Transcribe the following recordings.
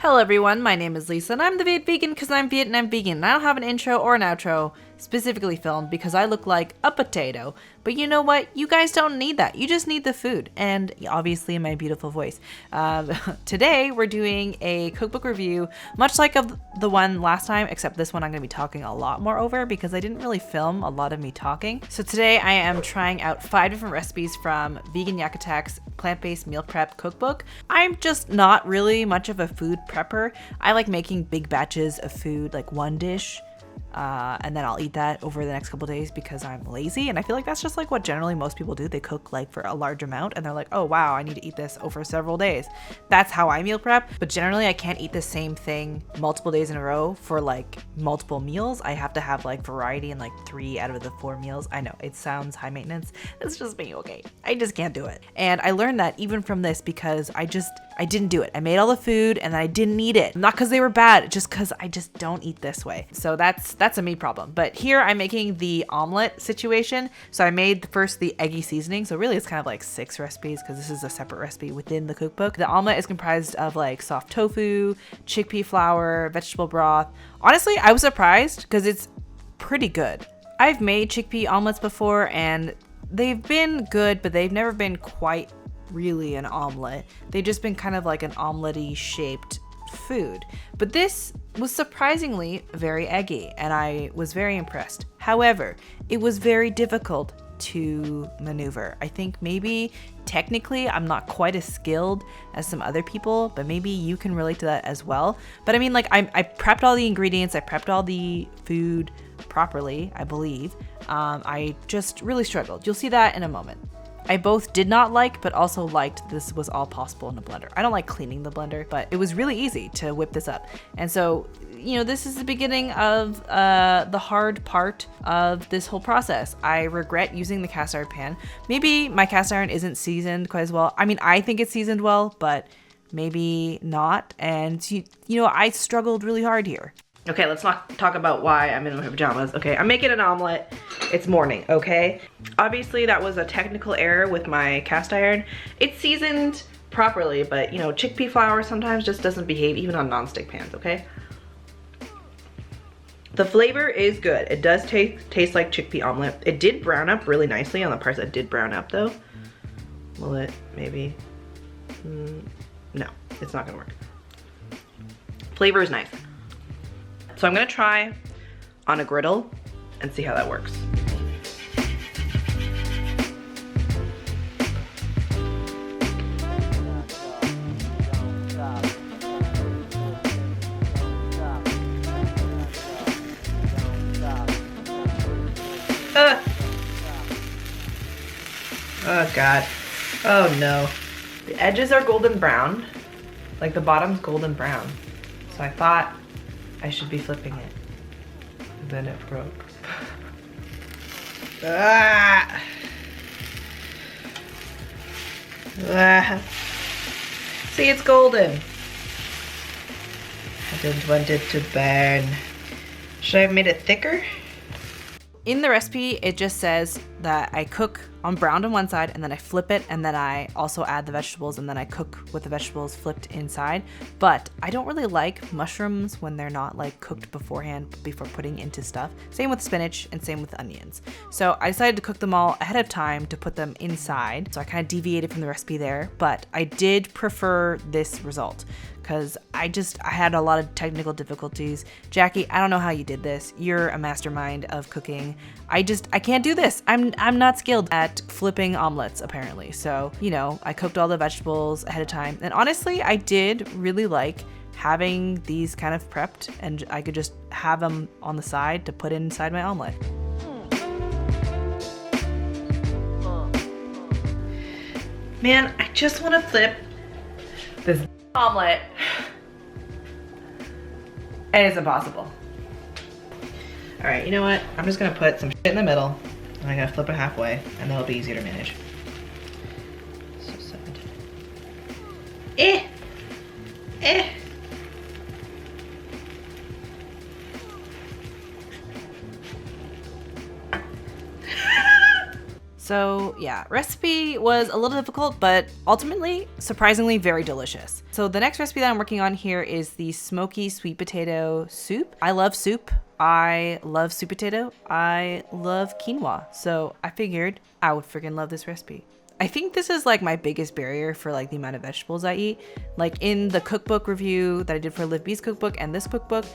Hello everyone, my name is Lisa and I'm the Viet Vegan because I'm Vietnam vegan and I don't have an intro or an outro specifically filmed because I look like a potato. But you know what? You guys don't need that. You just need the food and obviously my beautiful voice. Today we're doing a cookbook review, much like of the one last time, except this one I'm going to be talking a lot more over because I didn't really film a lot of me talking. So today I am trying out 5 different recipes from Vegan Yakutak's plant-based meal prep cookbook. I'm just not really much of a food prepper. I like making big batches of food, like one dish, and then I'll eat that over the next couple days because I'm lazy. And I feel like that's just like what generally most people do. They cook like for a large amount and they're like, oh wow, I need to eat this over several days. That's how I meal prep. But generally I can't eat the same thing multiple days in a row for like multiple meals. I have to have like variety in like 3 out of the 4 meals. I know it sounds high maintenance. It's just me, okay? I just can't do it. And I learned that even from this because I didn't do it. I made all the food and I didn't eat it. Not because they were bad, just because I just don't eat this way. So that's a me problem. But here I'm making the omelet situation. So I made first the eggy seasoning. So really it's kind of like 6 recipes because this is a separate recipe within the cookbook. The omelet is comprised of like soft tofu, chickpea flour, vegetable broth. Honestly, I was surprised because it's pretty good. I've made chickpea omelets before and they've been good, but they've never been quite really an omelet. They've just been kind of like an omelette-y shaped food. But this was surprisingly very eggy and I was very impressed. However, it was very difficult to maneuver. I think maybe technically I'm not quite as skilled as some other people, but maybe you can relate to that as well. But I mean, like I prepped all the ingredients, I prepped all the food properly, I believe. I just really struggled. You'll see that in a moment. I both did not like, but also liked this was all possible in a blender. I don't like cleaning the blender, but it was really easy to whip this up. And so, you know, this is the beginning of the hard part of this whole process. I regret using the cast iron pan. Maybe my cast iron isn't seasoned quite as well. I mean, I think it's seasoned well, but maybe not. And, you know, I struggled really hard here. Okay, let's not talk about why I'm in my pajamas. Okay, I'm making an omelet. It's morning, okay? Obviously, that was a technical error with my cast iron. It's seasoned properly, but you know, chickpea flour sometimes just doesn't behave even on nonstick pans, okay? The flavor is good. It does taste like chickpea omelet. It did brown up really nicely on the parts that did brown up though. Will it maybe? No, it's not gonna work. Flavor is nice. So I'm gonna try on a griddle and see how that works. Oh God. Oh no. The edges are golden brown, like the bottom's golden brown. So I thought I should be flipping it. And then it broke. Ah! Ah! See, it's golden. I didn't want it to burn. Should I have made it thicker? In the recipe, it just says that I cook on browned on one side and then I flip it and then I also add the vegetables and then I cook with the vegetables flipped inside. But I don't really like mushrooms when they're not like cooked beforehand before putting into stuff. Same with spinach and same with onions. So I decided to cook them all ahead of time to put them inside. So I kind of deviated from the recipe there, but I did prefer this result because I had a lot of technical difficulties. Jackie, I don't know how you did this. You're a mastermind of cooking. I can't do this. I'm not skilled at flipping omelets apparently. So, you know, I cooked all the vegetables ahead of time. And honestly, I did really like having these kind of prepped and I could just have them on the side to put inside my omelet. Man, I just want to flip this omelet and it's impossible. All right, you know what? I'm just gonna put some shit in the middle and I'm gonna flip it halfway and that'll be easier to manage. So sad. So yeah, recipe was a little difficult, but ultimately, surprisingly very delicious. So the next recipe that I'm working on here is the smoky sweet potato soup. I love soup. I love sweet potato. I love quinoa. So I figured I would freaking love this recipe. I think this is like my biggest barrier for like the amount of vegetables I eat. Like in the cookbook review that I did for Liv B's cookbook and this cookbook,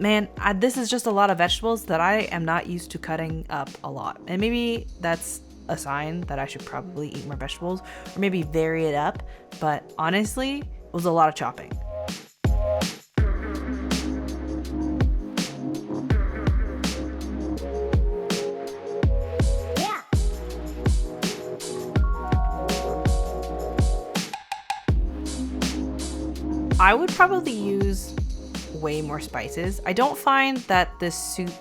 man, this is just a lot of vegetables that I am not used to cutting up a lot. And maybe that's a sign that I should probably eat more vegetables or maybe vary it up. But honestly, it was a lot of chopping. I would probably use way more spices. I don't find that this soup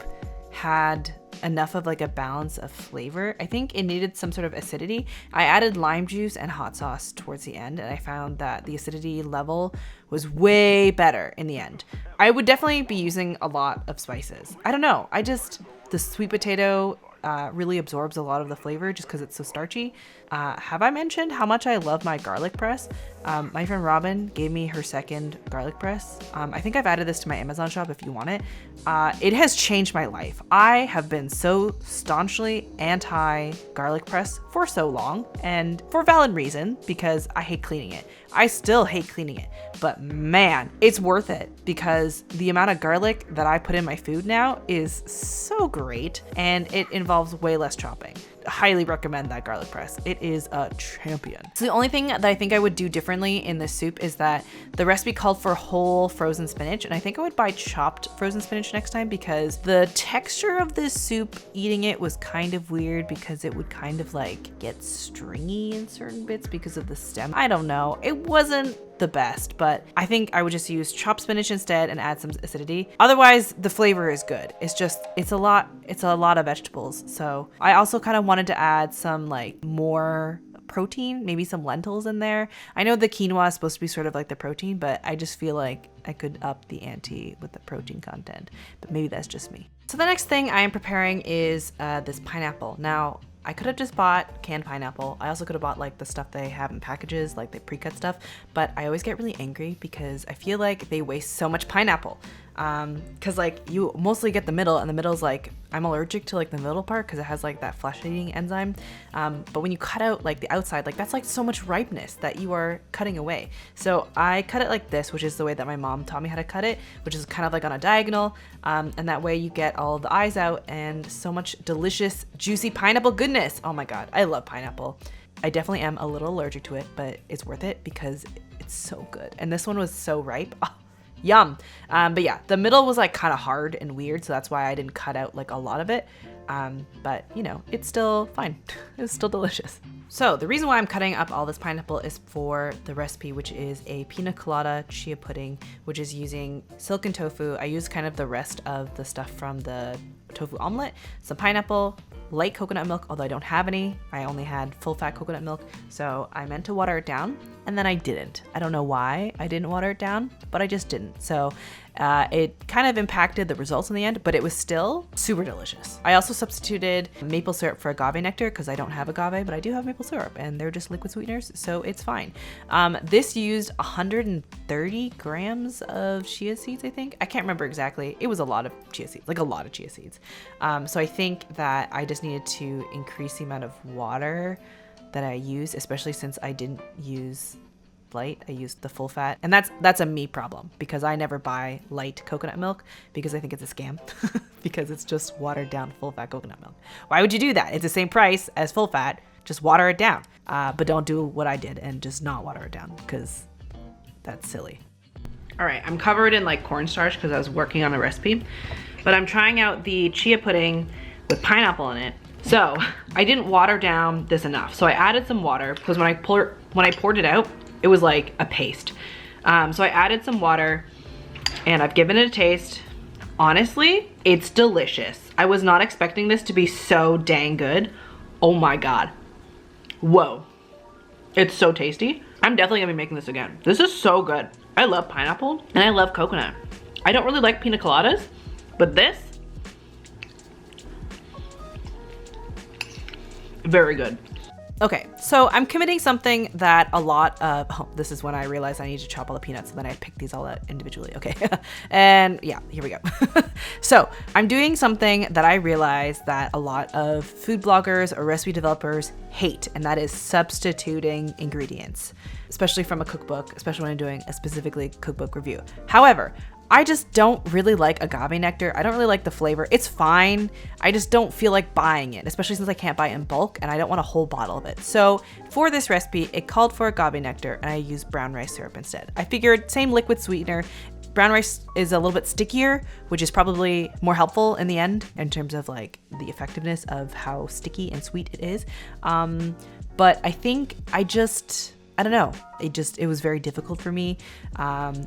had enough of like a balance of flavor. I think it needed some sort of acidity. I added lime juice and hot sauce towards the end, and I found that the acidity level was way better in the end. I would definitely be using a lot of spices. I don't know. The sweet potato really absorbs a lot of the flavor just because it's so starchy. Have I mentioned how much I love my garlic press? My friend Robin gave me her second garlic press. I think I've added this to my Amazon shop if you want it. It has changed my life. I have been so staunchly anti garlic press for so long, and for valid reason, because I hate cleaning it. I still hate cleaning it, but man, it's worth it because the amount of garlic that I put in my food now is so great, and it involves way less chopping. Highly recommend that garlic press. It is a champion. So the only thing that I think I would do differently in this soup is that the recipe called for whole frozen spinach, and I think I would buy chopped frozen spinach next time because the texture of this soup, eating it was kind of weird because it would kind of like get stringy in certain bits because of the stem. I don't know. It wasn't the best, but I think I would just use chopped spinach instead and add some acidity. Otherwise, the flavor is good. It's a lot of vegetables. So I also kind of wanted to add some like more protein, maybe some lentils in there. I know the quinoa is supposed to be sort of like the protein, but I just feel like I could up the ante with the protein content, but maybe that's just me. So the next thing I am preparing is this pineapple. Now, I could have just bought canned pineapple. I also could have bought like the stuff they have in packages, like the pre-cut stuff, but I always get really angry because I feel like they waste so much pineapple. Cause like you mostly get the middle, and the middle's like, I'm allergic to like the middle part because it has like that flesh eating enzyme. But when you cut out like the outside, like that's like so much ripeness that you are cutting away. So I cut it like this, which is the way that my mom taught me how to cut it, which is kind of like on a diagonal. And that way you get all of the eyes out and so much delicious, juicy pineapple goodness. Oh my God, I love pineapple. I definitely am a little allergic to it, but it's worth it because it's so good. And this one was so ripe. Oh, yum. But yeah, the middle was like kind of hard and weird, so that's why I didn't cut out like a lot of it. But you know, it's still fine. It's still delicious. So the reason why I'm cutting up all this pineapple is for the recipe, which is a pina colada chia pudding, which is using silken tofu. I use kind of the rest of the stuff from the tofu omelette, some pineapple, light coconut milk, although I don't have any. I only had full fat coconut milk, so I meant to water it down, and then I didn't. I don't know why I didn't water it down, but I just didn't. So it kind of impacted the results in the end, but it was still super delicious. I also substituted maple syrup for agave nectar because I don't have agave, but I do have maple syrup, and they're just liquid sweeteners, so it's fine. This used 130 grams of chia seeds, I think. I can't remember exactly. It was a lot of chia seeds, like a lot of chia seeds. So I think that I just needed to increase the amount of water that I use, especially since I didn't use light. I used the full fat, and that's a me problem because I never buy light coconut milk because I think it's a scam because it's just watered down full fat coconut milk. Why would you do that? It's the same price as full fat. Just water it down, but don't do what I did and just not water it down because that's silly. All right, I'm covered in like cornstarch because I was working on a recipe, but I'm trying out the chia pudding with pineapple in it. So I didn't water down this enough. So I added some water because when I poured it out, it was like a paste. So I added some water and I've given it a taste. Honestly, it's delicious. I was not expecting this to be so dang good. Oh my God. Whoa. It's so tasty. I'm definitely gonna be making this again. This is so good. I love pineapple and I love coconut. I don't really like pina coladas, but this, Very good. Okay, so I'm committing something that a lot of, oh, this is when I realized I need to chop all the peanuts, so then I pick these all out individually. Okay, and yeah, here we go. So I'm doing something that I realize that a lot of food bloggers or recipe developers hate, and that is substituting ingredients, especially from a cookbook, especially when I'm doing a specifically cookbook review. However, I just don't really like agave nectar. I don't really like the flavor. It's fine. I just don't feel like buying it, especially since I can't buy it in bulk and I don't want a whole bottle of it. So for this recipe, it called for agave nectar and I used brown rice syrup instead. I figured same liquid sweetener. Brown rice is a little bit stickier, which is probably more helpful in the end in terms of like the effectiveness of how sticky and sweet it is. But I think I don't know. It was very difficult for me.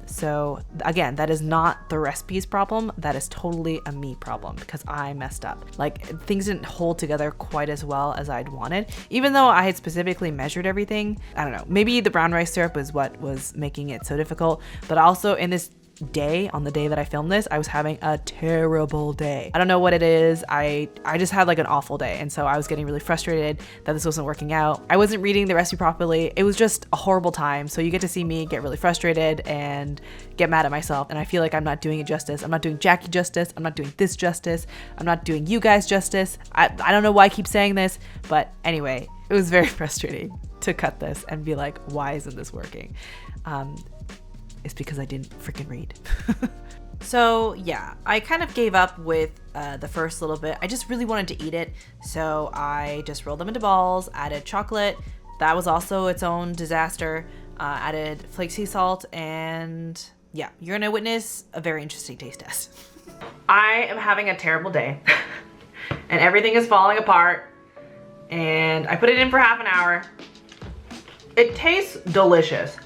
So again, that is not the recipe's problem. That is totally a me problem because I messed up. Like things didn't hold together quite as well as I'd wanted. Even though I had specifically measured everything, I don't know. Maybe the brown rice syrup was what was making it so difficult. But also in this day, on the day that I filmed this, I was having a terrible day. I don't know what it is. I just had like an awful day. And so I was getting really frustrated that this wasn't working out. I wasn't reading the recipe properly. It was just a horrible time. So you get to see me get really frustrated and get mad at myself. And I feel like I'm not doing it justice. I'm not doing Jackie justice. I'm not doing this justice. I'm not doing you guys justice. I don't know why I keep saying this, but anyway, it was very frustrating to cut this and be like, why isn't this working? It's because I didn't freaking read. So yeah, I kind of gave up with the first little bit. I just really wanted to eat it. So I just rolled them into balls, added chocolate. That was also its own disaster. Added flake sea salt, and yeah, you're gonna witness a very interesting taste test. I am having a terrible day and everything is falling apart, and I put it in for half an hour. It tastes delicious.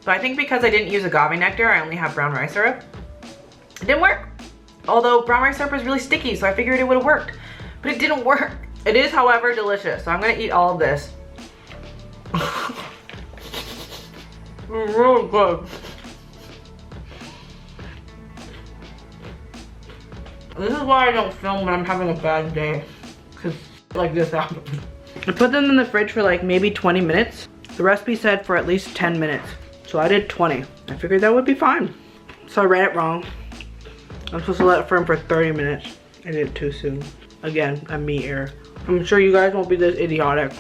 But I think because I didn't use agave nectar, I only have brown rice syrup. It didn't work. Although brown rice syrup is really sticky, so I figured it would have worked. But it didn't work. It is, however, delicious. So I'm gonna eat all of this. It's really good. This is why I don't film when I'm having a bad day. Because like this happens. I put them in the fridge for like maybe 20 minutes. The recipe said for at least 10 minutes. So I did 20. I figured that would be fine. So I read it wrong. I'm supposed to let it firm for 30 minutes. I did it too soon. Again, a me error. I'm sure you guys won't be this idiotic.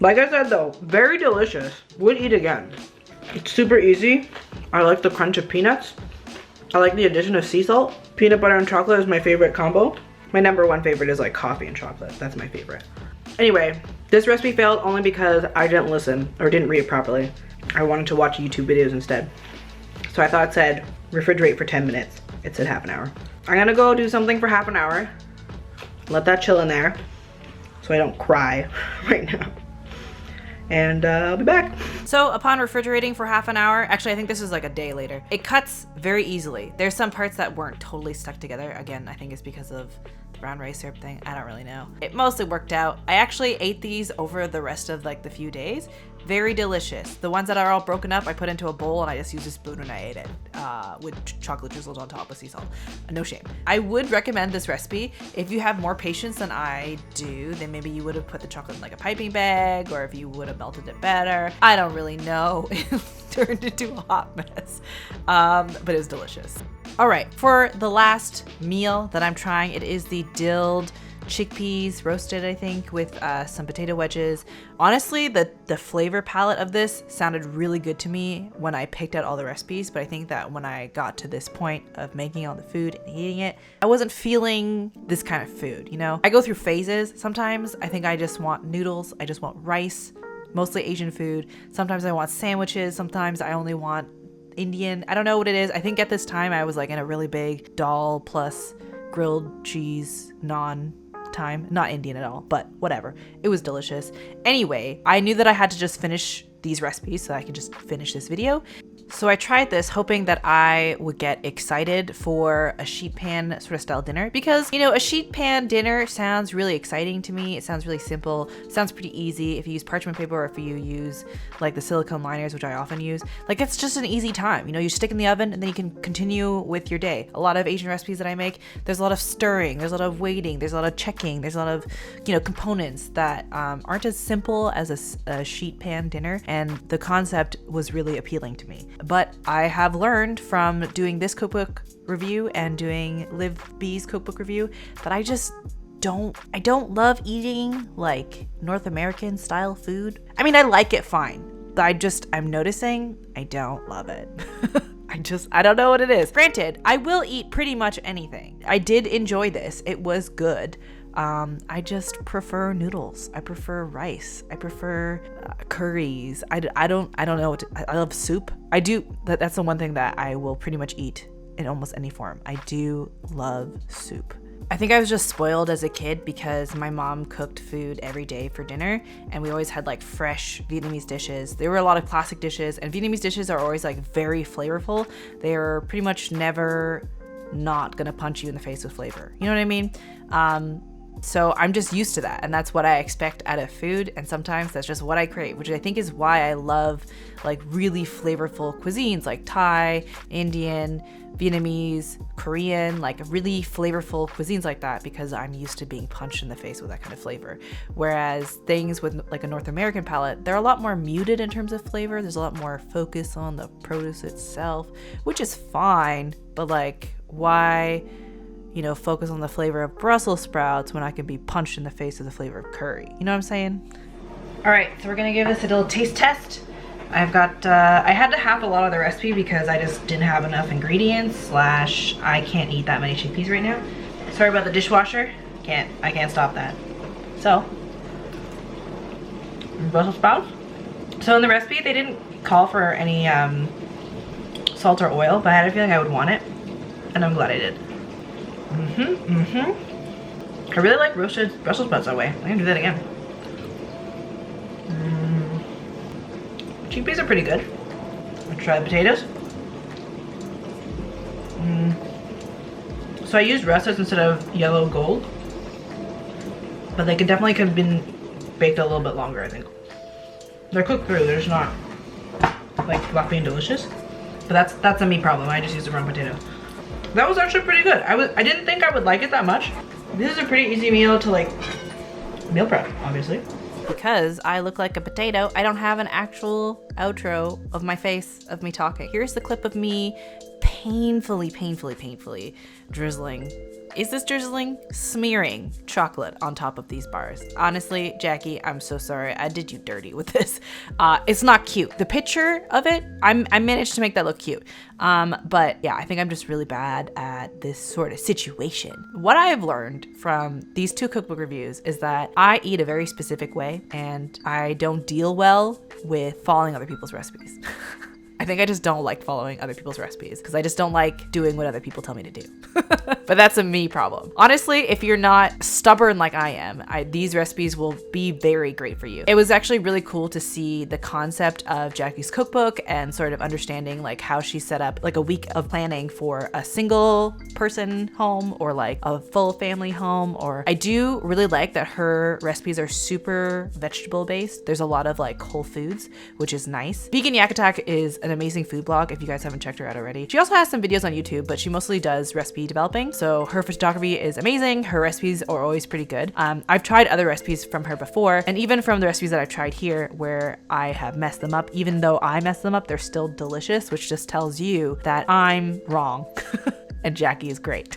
Like I said though, very delicious. Would eat again. It's super easy. I like the crunch of peanuts. I like the addition of sea salt. Peanut butter and chocolate is my favorite combo. My number one favorite is like coffee and chocolate. That's my favorite. Anyway, this recipe failed only because I didn't listen or didn't read it properly. I wanted to watch YouTube videos instead. So I thought it said refrigerate for 10 minutes. It said half an hour. I'm gonna go do something for half an hour. Let that chill in there so I don't cry right now. And I'll be back. So upon refrigerating for half an hour, actually I think this was like a day later, it cuts very easily. There's some parts that weren't totally stuck together. Again, I think it's because of the brown rice syrup thing. I don't really know. It mostly worked out. I actually ate these over the rest of like the few days. Very delicious. The ones that are all broken up, I put into a bowl and I just used a spoon and I ate it with chocolate drizzled on top with sea salt. No shame. I would recommend this recipe. If you have more patience than I do, then maybe you would have put the chocolate in like a piping bag, or if you would have melted it better. I don't really know. It turned into a hot mess, but it was delicious. All right, for the last meal that I'm trying, it is the Dilled chickpeas roasted, I think, with some potato wedges. Honestly, the flavor palette of this sounded really good to me when I picked out all the recipes, but I think that when I got to this point of making all the food and eating it, I wasn't feeling this kind of food, you know? I go through phases. Sometimes I think I just want noodles, I just want rice, mostly Asian food. Sometimes I want sandwiches, sometimes I only want Indian. I don't know what it is. I think at this time I was like in a really big dal plus grilled cheese naan time. Not Indian at all, but whatever. It was delicious. Anyway, I knew that I had to just finish these recipes so I could just finish this video. So I tried this hoping that I would get excited for a sheet pan sort of style dinner because, you know, a sheet pan dinner sounds really exciting to me. It sounds really simple, sounds pretty easy. If you use parchment paper or if you use like the silicone liners, which I often use, like it's just an easy time. You know, you stick in the oven and then you can continue with your day. A lot of Asian recipes that I make, there's a lot of stirring, there's a lot of waiting, there's a lot of checking, there's a lot of, you know, components that aren't as simple as a sheet pan dinner. And the concept was really appealing to me. But I have learned from doing this cookbook review and doing Liv B's cookbook review that I don't love eating like North American style food. I mean, I like it fine, but I'm noticing I don't love it. I don't know what it is. Granted, I will eat pretty much anything. I did enjoy this. It was good. I just prefer noodles. I prefer rice. I prefer curries. I don't know I love soup. I do. That's the one thing that I will pretty much eat in almost any form. I do love soup. I think I was just spoiled as a kid because my mom cooked food every day for dinner and we always had like fresh Vietnamese dishes. There were a lot of classic dishes and Vietnamese dishes are always like very flavorful. They are pretty much never not gonna punch you in the face with flavor. You know what I mean? So I'm just used to that and that's what I expect out of food, and sometimes that's just what I crave, which I think is why I love like really flavorful cuisines like Thai, Indian, Vietnamese, Korean, like really flavorful cuisines like that, because I'm used to being punched in the face with that kind of flavor. Whereas things with like a North American palate, they're a lot more muted in terms of flavor. There's a lot more focus on the produce itself, which is fine, but like why, you know, focus on the flavor of Brussels sprouts when I can be punched in the face with the flavor of curry? You know what I'm saying? All right, so we're gonna give this a little taste test. I've got, I had to half a lot of the recipe because I just didn't have enough ingredients / I can't eat that many chickpeas right now. Sorry about the dishwasher. I can't stop that. So, Brussels sprouts. So in the recipe, they didn't call for any salt or oil, but I had a feeling I would want it, and I'm glad I did. I really like roasted Brussels sprouts that way. I'm gonna do that again. Chickpeas are pretty good. Let's try the potatoes. So I used russets instead of yellow gold, but they could have been baked a little bit longer, I think. They're cooked through, they're just not like fluffy and delicious. But that's a me problem. I just used the wrong potatoes. That was actually pretty good. I didn't think I would like it that much. This is a pretty easy meal to like meal prep, obviously. Because I look like a potato, I don't have an actual outro of my face of me talking. Here's the clip of me painfully drizzling. Is this drizzling? Smearing chocolate on top of these bars. Honestly, Jackie, I'm so sorry. I did you dirty with this. It's not cute. The picture of it, I managed to make that look cute. But yeah, I think I'm just really bad at this sort of situation. What I have learned from these two cookbook reviews is that I eat a very specific way and I don't deal well with following other people's recipes. I think I just don't like following other people's recipes because I just don't like doing what other people tell me to do. But that's a me problem. Honestly, if you're not stubborn like I am, these recipes will be very great for you. It was actually really cool to see the concept of Jackie's cookbook and sort of understanding like how she set up like a week of planning for a single person home or like a full family home. Or I do really like that her recipes are super vegetable based. There's a lot of like whole foods, which is nice. Vegan Yak Attack is an amazing food blog if you guys haven't checked her out already. She also has some videos on YouTube, but she mostly does recipe developing. So her photography is amazing. Her recipes are always pretty good. I've tried other recipes from her before, and even from the recipes that I've tried here where I have messed them up, even though I messed them up, they're still delicious, which just tells you that I'm wrong. And Jackie is great.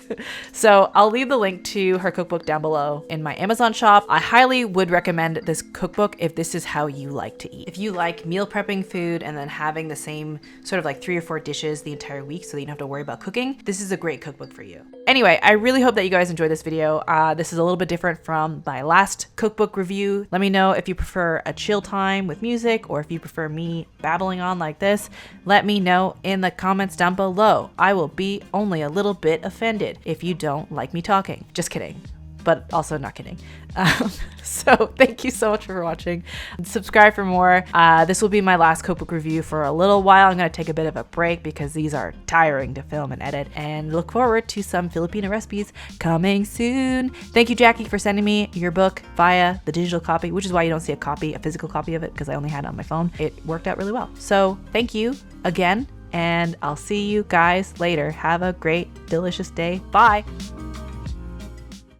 So I'll leave the link to her cookbook down below in my Amazon shop. I highly would recommend this cookbook if this is how you like to eat. If you like meal prepping food and then having the same sort of like 3 or 4 dishes the entire week so that you don't have to worry about cooking, this is a great cookbook for you. Anyway, I really hope that you guys enjoyed this video. This is a little bit different from my last cookbook review. Let me know if you prefer a chill time with music or if you prefer me babbling on like this. Let me know in the comments down below. I will be only a little bit offended if you don't like me talking. Just kidding. but also not kidding. So thank you so much for watching. Subscribe for more. This will be my last cookbook review for a little while. I'm going to take a bit of a break because these are tiring to film and edit, and look forward to some Filipino recipes coming soon. Thank you, Jackie, for sending me your book via the digital copy, which is why you don't see a physical copy of it, because I only had it on my phone. It worked out really well. So thank you again, and I'll see you guys later. Have a great, delicious day. Bye.